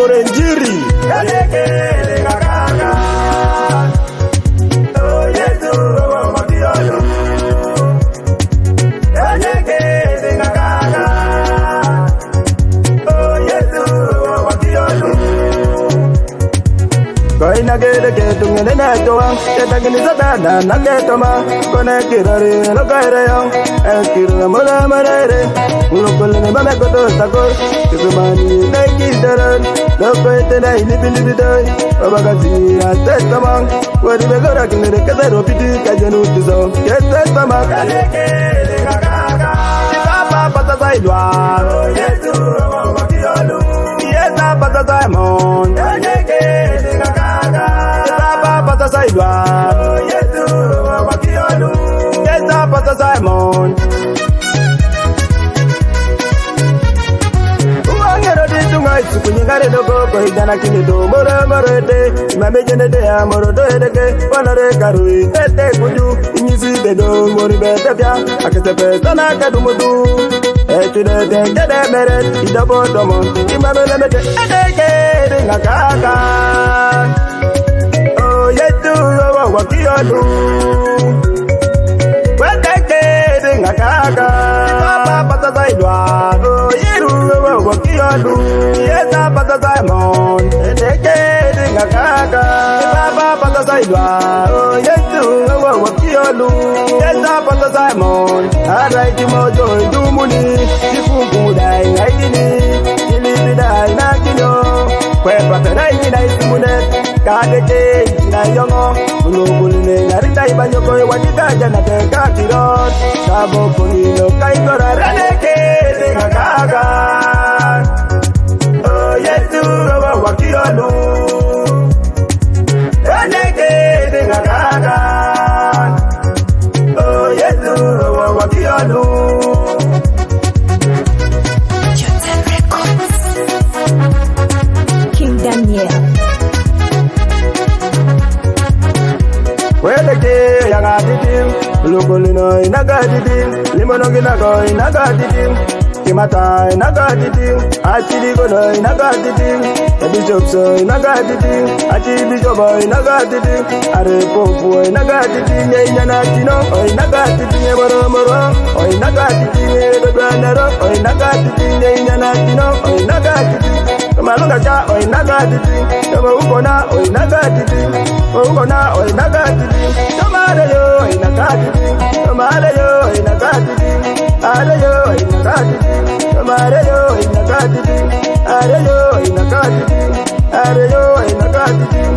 Morenjiri Edeke Gagaga Oh Yesu Wakiolo Edeke Gagaga Oh Yesu Wakiolo Koina gede getu ngene netoa Ketagini sadana na ketoma Kone kirari lo kaireo Ekiruna mora marere Ulokolene mame koto sakor Kisumani naikitaran Loko ete na ilibilibi doi Obagasi atetamang Wadi begora kinere ketero piti Kajenu tiso ketetamang Kaleke legagaga Kapa pata saidwa Oh Yesu wakiolu Yesa pata saimon Kaleke legagaga Kapa pata saidwa Oh Yesu wakiolu Yesa pata saimon Kunyingare dogo ko hidana kinido mora marete mamejene de amoro do edeke wanare karui ete kuju inyisi bedo mori bete bia aketepe sana kadumudu etude de gede meret idabo domo imamele mete edeke ngakaka oh yetu wakiolu wedeke ngakaka papa pata zaidwa oh yeru wakiolu Yesa pata Simon, Edeke ngakaka. Baba pata Saidwa, oh Yesu wakiolu. Yesa pata Simon, araiti mojo indumuni. Kifungu dai ngaini, kilibi dai nakinyo. Kwepa terai na isimunet, kadeke na yongo. Ulugulune narita ibanyoko wadikaja na teka kirot. Sabo kunilo kaikora radeke ngakaka. Yesu wakiolu Edeke ngakaka Oh Yesu wakiolu Jotel Records King Daniel Wedeke yangadidim Lukulino inagadidim Limonoginago inagadidim Kimata inagadidim Achiligono inagadidim Bishopso inagadidim Achibishobo inagadidim Arepofu inagadidim Yenyanatino inagadidim Moro inagadidim Edobranero inagadidim Yenyanatino inagadidim Kamalunga cha inagadidim Kama ukona inagadidim Ukona inagadidim Kamareyo inagadidim Kamareyo inagadidim Areyo inagadidim Kamareyo inagadidim Areyo inagadidim Areyo inagadidim